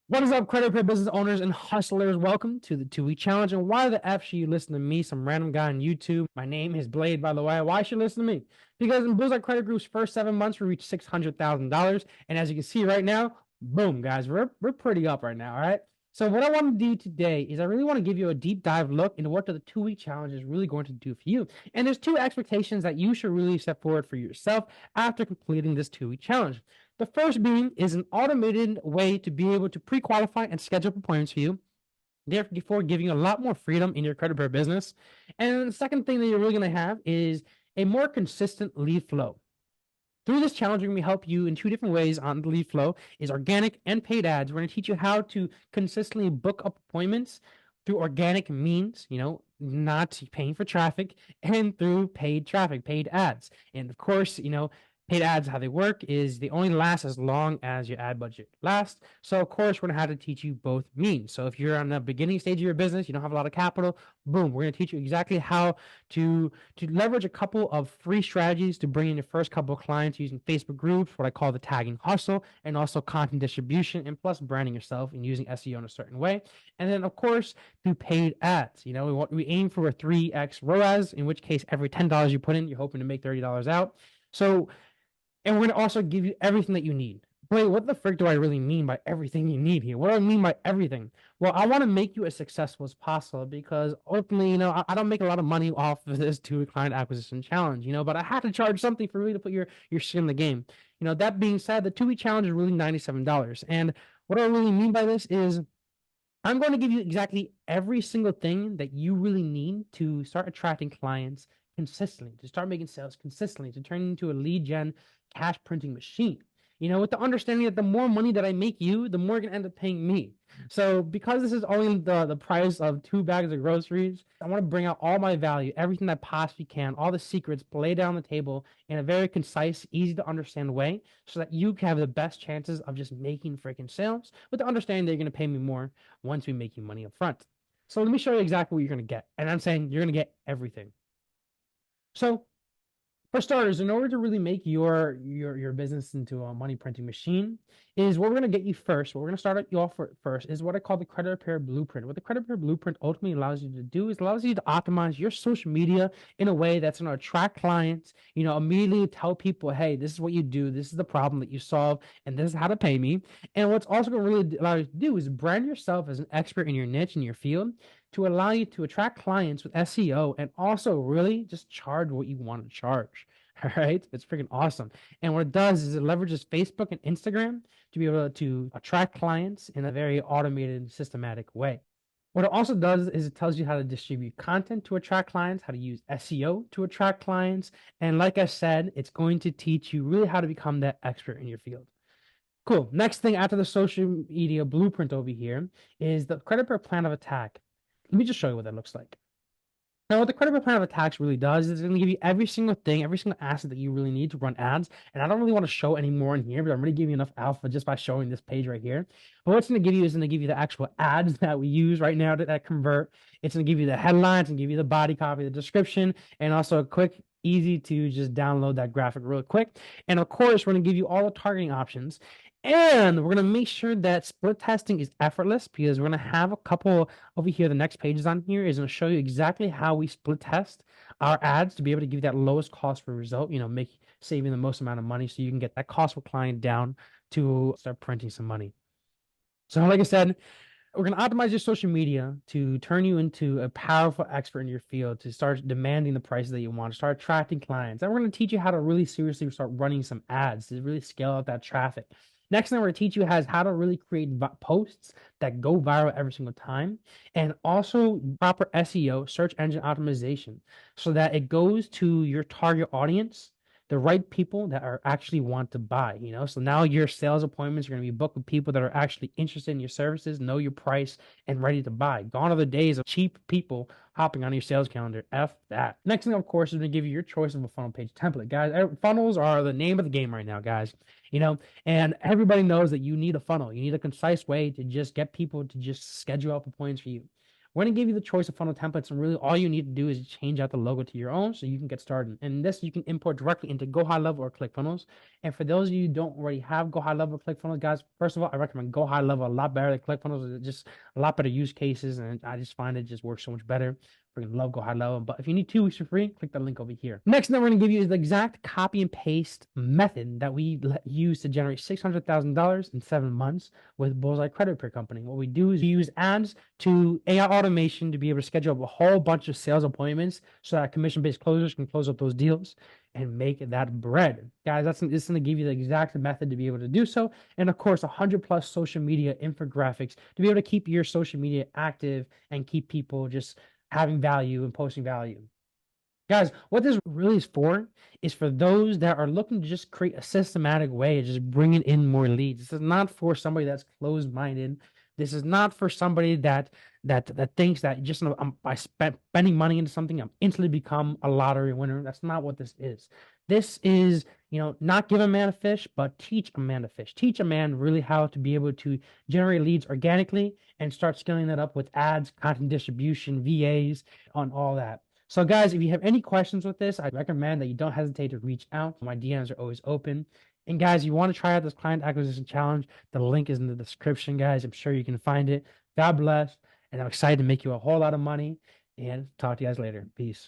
What is up, credit repair business owners and hustlers? Welcome to the 2-week challenge. And why the F should you listen to me, some random guy on YouTube? My name is Blade, by the way. Why should you listen to me? Because in Bullseye Credit Group's first 7 months, we reached $600,000. And as you can see right now, boom, guys, we're pretty up right now, all right? So what I want to do today is I really want to give you a deep dive look into what the 2-week challenge is really going to do for you. And there's two expectations that you should really set forward for yourself after completing this 2-week challenge. The first being is an automated way to be able to pre-qualify and schedule appointments for you, therefore giving you a lot more freedom in your credit repair business. And the second thing that you're really going to have is a more consistent lead flow. Through this challenge, we're going to help you in two different ways on the lead flow, is organic and paid ads. We're going to teach you how to consistently book up appointments through organic means, not paying for traffic, and through paid traffic, paid ads. And of course, paid ads, how they work is they only last as long as your ad budget lasts. So of course, we're gonna have to teach you both means. So if you're on the beginning stage of your business, you don't have a lot of capital, boom, we're gonna teach you exactly how to leverage a couple of free strategies to bring in your first couple of clients using Facebook groups, what I call the tagging hustle, and also content distribution, and plus branding yourself and using SEO in a certain way. And then of course, through paid ads, we aim for a 3x ROAS, in which case every $10 you put in, you're hoping to make $30 out. And we're going to also give you everything that you need. Wait, what the frick do I really mean by everything you need here? What do I mean by everything? Well, I want to make you as successful as possible because ultimately, I don't make a lot of money off of this 2-week client acquisition challenge, but I had to charge something for me to put your skin in the game. That being said, the 2-week challenge is really $97. And what I really mean by this is I'm going to give you exactly every single thing that you really need to start attracting clients consistently, to start making sales consistently, to turn into a lead gen cash printing machine. With the understanding that the more money that I make you, the more you're gonna end up paying me. So because this is only the price of 2 bags of groceries, I want to bring out all my value, everything that I possibly can, all the secrets, lay down the table in a very concise, easy to understand way, so that you can have the best chances of just making freaking sales, with the understanding that you're gonna pay me more once we make you money up front. So let me show you exactly what you're gonna get, and I'm saying you're gonna get everything. So for starters, in order to really make your business into a money printing machine, is what we're going to get you first. What we're going to start you off first is what I call the credit repair blueprint. What the credit repair blueprint ultimately allows you to do is allows you to optimize your social media in a way that's going to attract clients. Immediately tell people, hey, this is what you do, this is the problem that you solve, and this is how to pay me. And what's also going to really allow you to do is brand yourself as an expert in your niche, in your field, to allow you to attract clients with SEO and also really just charge what you want to charge. All right. It's freaking awesome. And what it does is it leverages Facebook and Instagram to be able to attract clients in a very automated, systematic way. What it also does is it tells you how to distribute content to attract clients, how to use SEO to attract clients. And like I said, it's going to teach you really how to become that expert in your field. Cool. Next thing after the social media blueprint over here is the credit repair plan of attack. Let me just show you what that looks like. Now, what the credit repair plan of attacks really does is it's going to give you every single thing, every single asset that you really need to run ads. And I don't really want to show any more in here, but I'm going to give you enough alpha just by showing this page right here. But what it's going to give you is going to give you the actual ads that we use right now that convert. It's going to give you the headlines and give you the body copy, the description, and also a quick, easy to just download that graphic real quick. And of course, we're going to give you all the targeting options. And we're going to make sure that split testing is effortless because we're going to have a couple over here. The next pages on here is going to show you exactly how we split test our ads to be able to give you that lowest cost per result, saving the most amount of money so you can get that cost per client down to start printing some money. So like I said, we're going to optimize your social media to turn you into a powerful expert in your field, to start demanding the prices that you want, to start attracting clients. And we're going to teach you how to really seriously start running some ads to really scale out that traffic. Next thing we're going to teach you is how to really create posts that go viral every single time, and also proper SEO, search engine optimization, so that it goes to your target audience, the right people that are actually want to buy, So now your sales appointments are going to be booked with people that are actually interested in your services, know your price, and ready to buy. Gone are the days of cheap people hopping on your sales calendar. F that. Next thing, of course, is going to give you your choice of a funnel page template. Guys, funnels are the name of the game right now, guys. And everybody knows that you need a funnel. You need a concise way to just get people to just schedule up appointments for you. We're going to give you the choice of funnel templates, and really all you need to do is change out the logo to your own so you can get started. And this you can import directly into Go High Level or ClickFunnels. And for those of you who don't already have Go High Level or ClickFunnels, guys, first of all, I recommend Go High Level a lot better than ClickFunnels. It's just a lot better use cases, and I just find it just works so much better. Freaking love Go High Level. But if you need 2 weeks for free, click the link over here. Next thing we're going to give you is the exact copy and paste method that we use to generate $600,000 in 7 months with Bullseye Credit Group Company. What we do is we use ads to AI automation to be able to schedule up a whole bunch of sales appointments so that commission-based closers can close up those deals and make that bread. Guys, this is going to give you the exact method to be able to do so. And of course, 100+ social media infographics to be able to keep your social media active and keep people just having value and posting value. Guys, what this really is for those that are looking to just create a systematic way of just bringing in more leads. This is not for somebody that's closed-minded. This is not for somebody that thinks that just by spending money into something, I'm instantly become a lottery winner. That's not what this is. This is, not give a man a fish, but teach a man to fish. Teach a man really how to be able to generate leads organically and start scaling that up with ads, content distribution, VAs, on all that. So guys, if you have any questions with this, I recommend that you don't hesitate to reach out. My DMs are always open. And guys, you want to try out this client acquisition challenge, the link is in the description, guys. I'm sure you can find it. God bless. And I'm excited to make you a whole lot of money. And talk to you guys later. Peace.